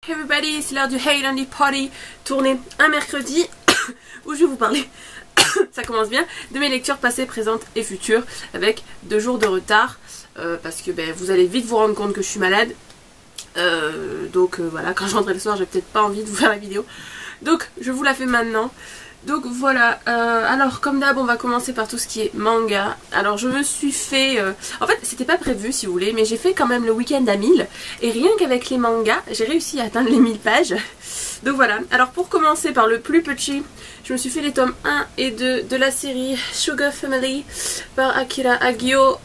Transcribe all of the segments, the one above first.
Hey everybody, c'est l'heure du Hey Lundi Party, tournée un mercredi où je vais vous parler, ça commence bien, de mes lectures passées, présentes et futures avec 2 jours de retard parce que vous allez vite vous rendre compte que je suis malade. Donc voilà, quand je rentrerai le soir, j'ai peut-être pas envie de vous faire la vidéo. Donc je vous la fais maintenant. Donc voilà, alors comme d'hab on va commencer par tout ce qui est manga. Alors je me suis fait, en fait c'était pas prévu si vous voulez, mais j'ai fait quand même le week-end à 1000. Et rien qu'avec les mangas, j'ai réussi à atteindre les 1000 pages. Donc voilà, alors pour commencer par le plus petit, je me suis fait les tomes 1 et 2 de la série Sugar Family par Akira Hagio,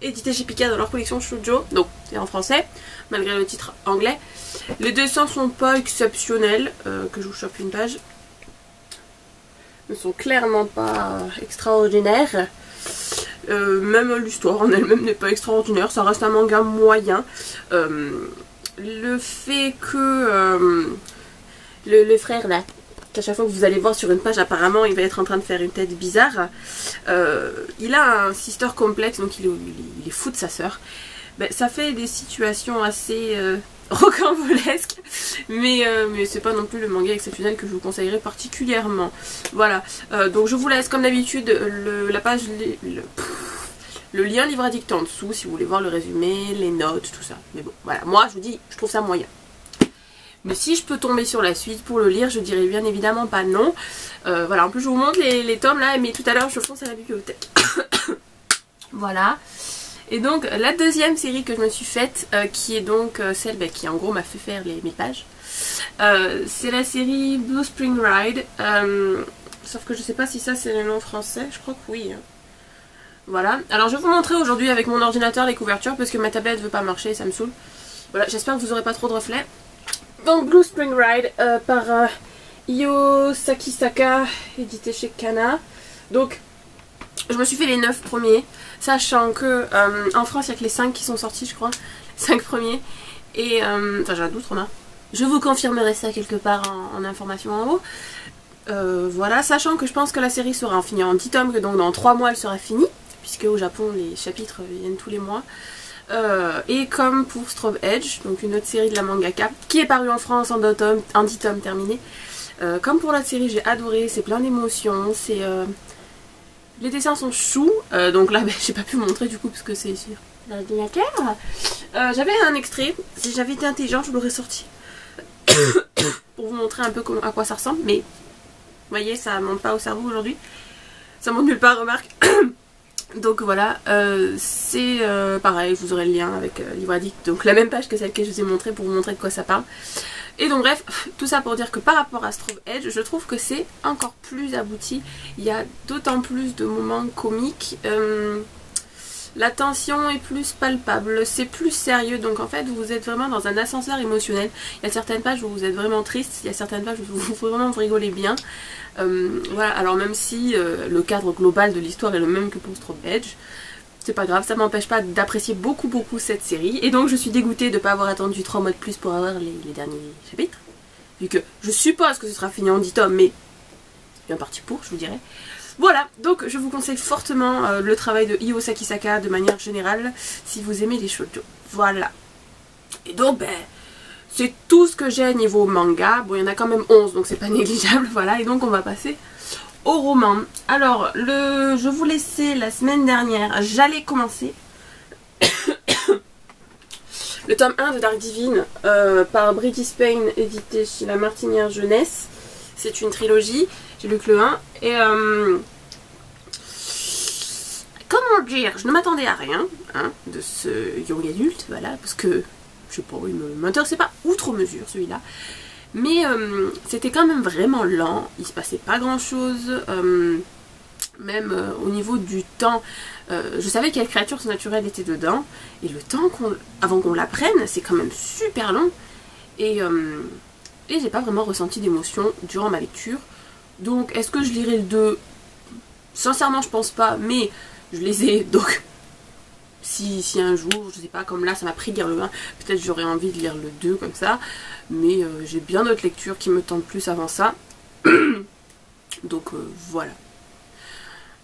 édité chez Pika dans leur collection Shoujo, donc c'est en français, malgré le titre anglais. Les dessins sont pas exceptionnels, que je vous chope une page. Ne sont clairement pas extraordinaires. Même l'histoire en elle-même n'est pas extraordinaire, ça reste un manga moyen. Le fait que le frère là, qu'à chaque fois que vous allez voir sur une page apparemment il va être en train de faire une tête bizarre, il a un sister complexe, donc il est fou de sa sœur. Ça fait des situations assez rocambolesque, mais c'est pas non plus le manga exceptionnel que je vous conseillerais particulièrement. Voilà, donc je vous laisse comme d'habitude la page, le lien livre addict en dessous si vous voulez voir le résumé, les notes, tout ça. Mais bon, voilà, moi je vous dis, je trouve ça moyen. Mais si je peux tomber sur la suite pour le lire, je dirais bien évidemment pas non. Voilà, en plus je vous montre les tomes là, mais tout à l'heure je fonce à la bibliothèque. Voilà. Et donc la deuxième série que je me suis faite, qui est donc celle qui en gros m'a fait faire mes pages, c'est la série Blue Spring Ride, sauf que je sais pas si ça c'est le nom français, je crois que oui. Hein. Voilà, alors je vais vous montrer aujourd'hui avec mon ordinateur les couvertures parce que ma tablette veut pas marcher, ça me saoule. Voilà, j'espère que vous aurez pas trop de reflets. Donc Blue Spring Ride par Io Sakisaka, édité chez Kana. Donc je me suis fait les 9 premiers, sachant que en France il n'y a que les 5 qui sont sortis je crois, les 5 premiers, et enfin j'ai un doute Romain, je vous confirmerai ça quelque part en information en haut. Voilà, sachant que je pense que la série sera finie en 10 tomes, que donc dans 3 mois elle sera finie, puisque au Japon les chapitres viennent tous les mois. Et comme pour Strobe Edge, donc une autre série de la mangaka, qui est parue en France en 10 tomes terminés, comme pour la série j'ai adoré, c'est plein d'émotions, c'est... Les dessins sont choux, donc là j'ai pas pu vous montrer du coup parce que c'est sur l'ordinateur. J'avais un extrait, si j'avais été intelligente je l'aurais sorti pour vous montrer un peu à quoi ça ressemble, mais vous voyez ça monte pas au cerveau aujourd'hui, ça monte nulle part, remarque. Donc voilà, c'est pareil, vous aurez le lien avec Livre Addict, donc la même page que celle que je vous ai montrée pour vous montrer de quoi ça parle. Et donc bref, tout ça pour dire que par rapport à Strobe Edge, je trouve que c'est encore plus abouti. Il y a d'autant plus de moments comiques. La tension est plus palpable, c'est plus sérieux. Donc en fait, vous êtes vraiment dans un ascenseur émotionnel. Il y a certaines pages où vous êtes vraiment triste, il y a certaines pages où vous vraiment vous rigolez bien. Voilà, alors même si le cadre global de l'histoire est le même que pour Strobe Edge, c'est pas grave, ça m'empêche pas d'apprécier beaucoup cette série. Et donc je suis dégoûtée de ne pas avoir attendu 3 mois de plus pour avoir les derniers chapitres. Vu que je suppose que ce sera fini en 10 tomes, mais bien parti pour, je vous dirais. Voilà, donc je vous conseille fortement le travail de Io Sakisaka de manière générale, si vous aimez les shoujo. Voilà. Et donc, c'est tout ce que j'ai niveau manga. Bon, il y en a quand même 11, donc c'est pas négligeable, voilà. Et donc on va passer au roman. Alors, je vous laissais la semaine dernière, j'allais commencer le tome 1 de Dark Divine par British Pain, édité chez La Martinière Jeunesse. C'est une trilogie, j'ai lu que le 1. Et comment dire, je ne m'attendais à rien de ce young adulte, voilà, parce que, je sais pas, il m'intéressait pas outre mesure celui-là. Mais c'était quand même vraiment lent, il se passait pas grand chose, même au niveau du temps, je savais quelle créature surnaturelle était dedans, et le temps avant qu'on l'apprenne, c'est quand même super long, et j'ai pas vraiment ressenti d'émotion durant ma lecture. Donc est-ce que je lirai le 2? Sincèrement je pense pas, mais je les ai, donc si un jour, je sais pas, comme là ça m'a pris de lire le 1, peut-être j'aurais envie de lire le 2 comme ça, mais j'ai bien d'autres lectures qui me tentent plus avant ça. Donc voilà.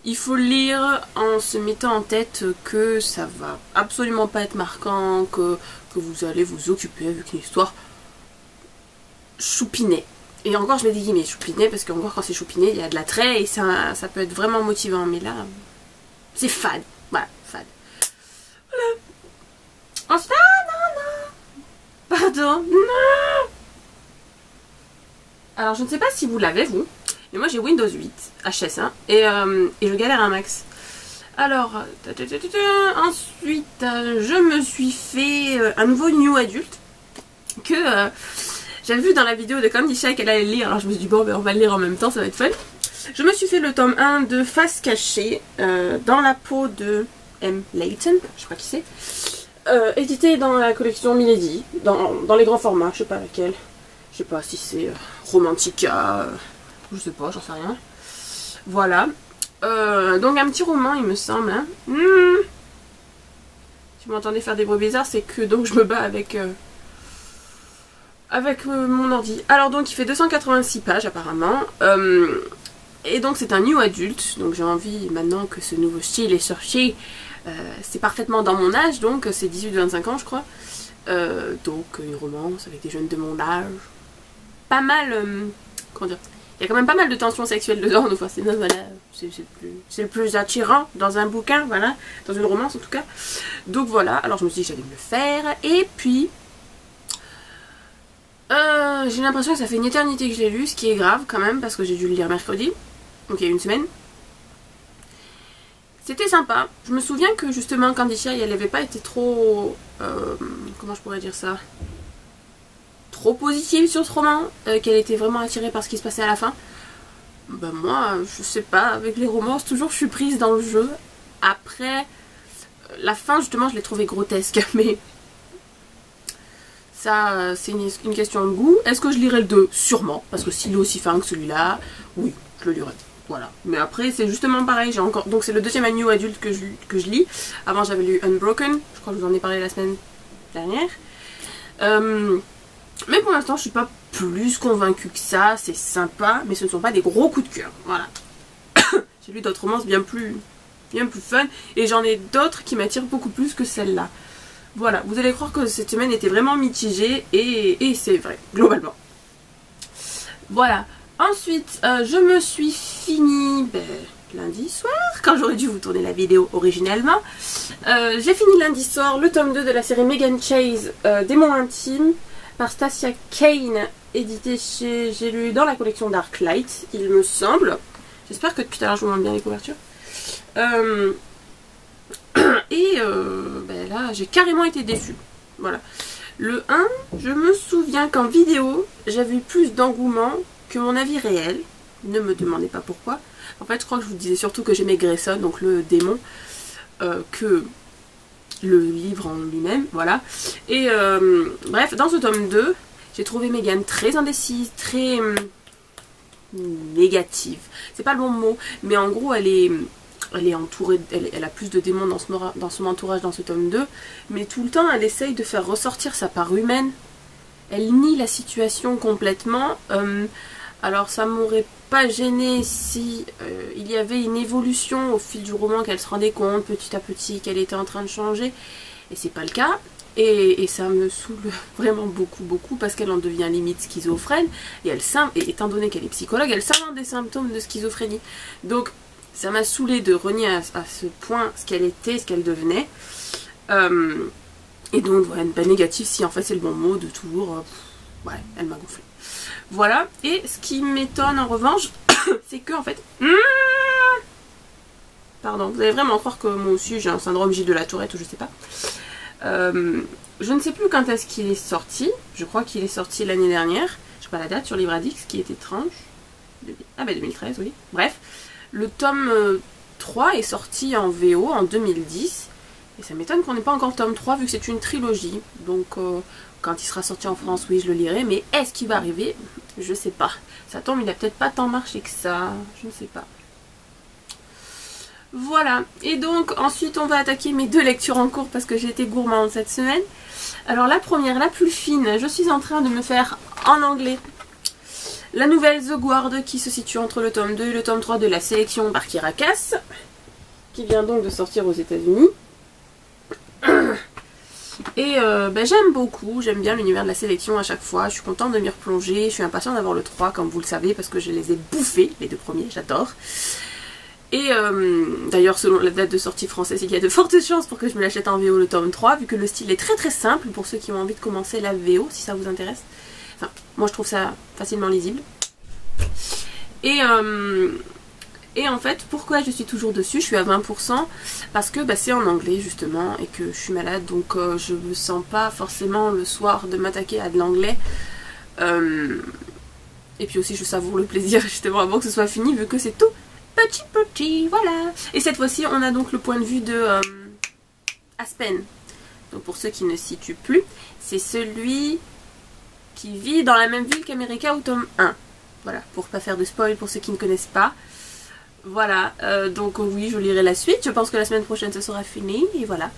Il faut lire en se mettant en tête que ça va absolument pas être marquant, que vous allez vous occuper avec une histoire choupinet. Et encore je mets des guillemets choupinet parce qu'encore quand c'est choupinet il y a de l'attrait et ça peut être vraiment motivant. Mais là c'est fade. Voilà, fade. Voilà. Ensuite, non. Pardon, non. Alors je ne sais pas si vous l'avez vous. Mais moi j'ai Windows 8 HS hein, et je galère un max. Alors, ensuite, je me suis fait un nouveau New Adult que j'avais vu dans la vidéo de Candy Shy qu'elle allait lire. Alors je me suis dit, bon, ben, on va le lire en même temps, ça va être fun. Je me suis fait le tome 1 de Face Cachée dans la peau de M. Layton, je crois qui c'est. Édité dans la collection Milady, dans les grands formats, je sais pas laquelle. Je sais pas si c'est Romantica, je sais pas, j'en sais rien. Voilà. Donc un petit roman il me semble hein. Si vous m'entendez faire des bruits bizarres c'est que donc je me bats avec mon ordi. Alors donc il fait 286 pages apparemment et donc c'est un new adulte donc j'ai envie maintenant que ce nouveau style est sorti. C'est parfaitement dans mon âge donc c'est 18-25 ans je crois donc une romance avec des jeunes de mon âge pas mal comment dire. Il y a quand même pas mal de tensions sexuelles dedans, donc forcément, voilà, c'est le plus attirant dans un bouquin, voilà, dans une romance en tout cas. Donc voilà, alors je me suis dit que j'allais me le faire, et puis j'ai l'impression que ça fait une éternité que je l'ai lu, ce qui est grave quand même, parce que j'ai dû le lire mercredi, donc il y a une semaine. C'était sympa, je me souviens que justement Candy Shy, elle n'avait pas été trop, comment je pourrais dire ça, trop positive sur ce roman, qu'elle était vraiment attirée par ce qui se passait à la fin. Ben moi, je sais pas, avec les romances, toujours je suis prise dans le jeu. Après, la fin justement je l'ai trouvée grotesque, mais ça c'est une question de goût. Est-ce que je lirai le 2? Sûrement, parce que s'il est aussi fin que celui-là, oui, je le lirai. Voilà, mais après c'est justement pareil, j'ai encore... Donc c'est le deuxième new adulte que je lis. Avant j'avais lu Unbroken, je crois que je vous en ai parlé la semaine dernière. Mais pour l'instant, je suis pas plus convaincue que ça. C'est sympa, mais ce ne sont pas des gros coups de cœur. Voilà. J'ai lu d'autres romances bien plus fun. Et j'en ai d'autres qui m'attirent beaucoup plus que celle-là. Voilà. Vous allez croire que cette semaine était vraiment mitigée. Et c'est vrai, globalement. Voilà. Ensuite, je me suis fini lundi soir, quand j'aurais dû vous tourner la vidéo originellement. J'ai fini lundi soir le tome 2 de la série Megan Chase, Démon Intime, par Stacia Kane, édité chez... J'ai lu dans la collection Darklight, il me semble. J'espère que depuis tout à l'heure je vous montre bien les couvertures. Ben là, j'ai carrément été déçue. Voilà. Le 1, je me souviens qu'en vidéo, j'avais eu plus d'engouement que mon avis réel. Ne me demandez pas pourquoi. En fait, je crois que je vous disais surtout que j'aimais Grayson, donc le démon, que... le livre en lui-même, voilà. Et bref, dans ce tome 2, j'ai trouvé Megan très indécise, très négative. C'est pas le bon mot, mais en gros, elle est entourée, elle a plus de démons dans son entourage dans ce tome 2, mais tout le temps, elle essaye de faire ressortir sa part humaine. Elle nie la situation complètement. Alors ça m'aurait pas gêné si il y avait une évolution au fil du roman, qu'elle se rendait compte petit à petit qu'elle était en train de changer, et c'est pas le cas, et ça me saoule vraiment beaucoup parce qu'elle en devient limite schizophrène, et étant donné qu'elle est psychologue, elle s'invente des symptômes de schizophrénie, donc ça m'a saoulé de renier à ce point ce qu'elle était, ce qu'elle devenait, et donc voilà, pas négatif si en fait c'est le bon mot de toujours, ouais, elle m'a gonflé. Voilà, et ce qui m'étonne en revanche, c'est que en fait... Pardon, vous allez vraiment croire que moi aussi j'ai un syndrome J de la Tourette ou je sais pas. Je ne sais plus quand est-ce qu'il est sorti, je crois qu'il est sorti l'année dernière, je sais pas la date sur Livradix, qui est étrange. Ah ben 2013, oui. Bref, le tome 3 est sorti en VO en 2010, et ça m'étonne qu'on n'ait pas encore le tome 3 vu que c'est une trilogie, donc... quand il sera sorti en France, oui, je le lirai. Mais est-ce qu'il va arriver? Je sais pas. Ça tombe, il a peut-être pas tant marché que ça. Je ne sais pas. Voilà. Et donc, ensuite, on va attaquer mes 2 lectures en cours parce que j'ai été gourmande cette semaine. Alors, la première, la plus fine, je suis en train de me faire en anglais la nouvelle The Guard qui se situe entre le tome 2 et le tome 3 de la sélection par Kirakas, qui vient donc de sortir aux États-Unis. Et j'aime beaucoup, j'aime bien l'univers de la sélection à chaque fois, je suis contente de m'y replonger, je suis impatiente d'avoir le 3 comme vous le savez parce que je les ai bouffés, les 2 premiers, j'adore. Et d'ailleurs selon la date de sortie française, il y a de fortes chances pour que je me l'achète en VO le tome 3 vu que le style est très très simple pour ceux qui ont envie de commencer la VO si ça vous intéresse. Enfin, moi je trouve ça facilement lisible. Et en fait, pourquoi je suis toujours dessus? Je suis à 20% parce que c'est en anglais justement et que je suis malade, donc je me sens pas forcément le soir de m'attaquer à de l'anglais. Et puis aussi je savoure le plaisir justement avant que ce soit fini vu que c'est tout petit, voilà. Et cette fois-ci on a donc le point de vue de Aspen. Donc pour ceux qui ne situent plus, c'est celui qui vit dans la même ville qu'America au tome 1. Voilà, pour pas faire de spoil pour ceux qui ne connaissent pas. Voilà, donc oui, je lirai la suite. Je pense que la semaine prochaine, ce sera fini. Et voilà.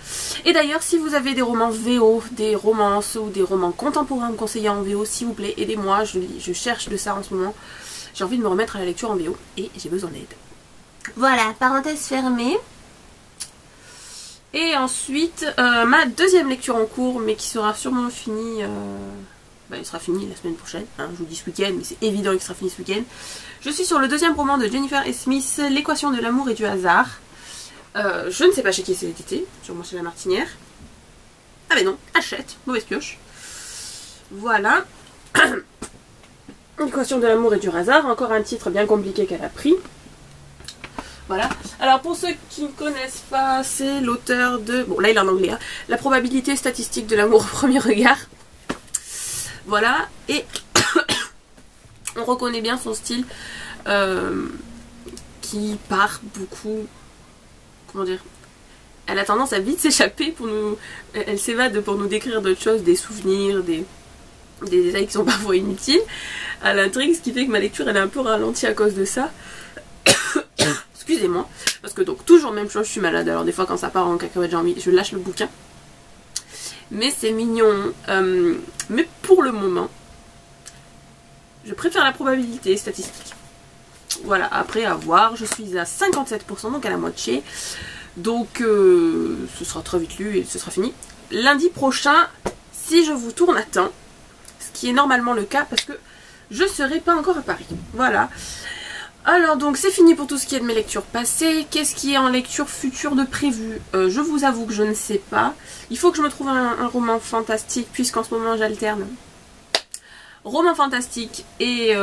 Et d'ailleurs, si vous avez des romans VO, des romances ou des romans contemporains à me conseiller en VO, s'il vous plaît, aidez-moi. Je cherche de ça en ce moment. J'ai envie de me remettre à la lecture en VO et j'ai besoin d'aide. Voilà, parenthèse fermée. Et ensuite, ma deuxième lecture en cours, mais qui sera sûrement finie... il sera fini la semaine prochaine, hein, je vous dis ce week-end, mais c'est évident qu'il sera fini ce week-end. Je suis sur le deuxième roman de Jennifer S. Smith, L'équation de l'amour et du hasard. Je ne sais pas chez qui c'est édité, sûrement chez La Martinière. Ah mais non, achète, mauvaise pioche. Voilà. L'équation de l'amour et du hasard, encore un titre bien compliqué qu'elle a pris. Voilà. Alors pour ceux qui ne connaissent pas, c'est l'auteur de... Bon là il est en anglais, hein. La probabilité statistique de l'amour au premier regard. Voilà, et on reconnaît bien son style qui part beaucoup, comment dire, elle a tendance à vite s'échapper pour nous, elle s'évade pour nous décrire d'autres choses, des souvenirs, des détails qui sont parfois inutiles à l'intrigue, ce qui fait que ma lecture elle est un peu ralentie à cause de ça. Excusez-moi, parce que donc toujours même chose, je suis malade, alors des fois quand ça part en cacahuète j'ai envie, je lâche le bouquin. Mais c'est mignon, mais pour le moment, je préfère la probabilité statistique. Voilà, après à voir, je suis à 57%, donc à la moitié. Donc ce sera très vite lu et ce sera fini. Lundi prochain, si je vous tourne à temps, ce qui est normalement le cas parce que je ne serai pas encore à Paris. Voilà. Alors donc c'est fini pour tout ce qui est de mes lectures passées. Qu'est-ce qui est en lecture future de prévu? Je vous avoue que je ne sais pas. Il faut que je me trouve un roman fantastique puisqu'en ce moment j'alterne roman fantastique et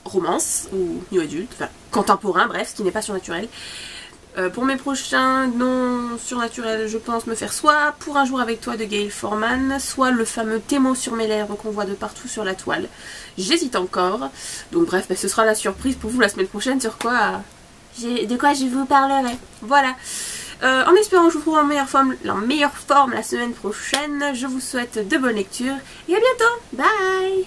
romance ou new adulte, enfin contemporain, bref, ce qui n'est pas surnaturel. Pour mes prochains non surnaturels, je pense me faire soit Pour un jour avec toi de Gail Forman, soit le fameux Tes mots sur mes lèvres qu'on voit de partout sur la toile. J'hésite encore. Donc bref, ce sera la surprise pour vous la semaine prochaine sur quoi de quoi je vous parlerai. Voilà. En espérant que je vous trouve en meilleure forme la semaine prochaine, je vous souhaite de bonnes lectures et à bientôt. Bye.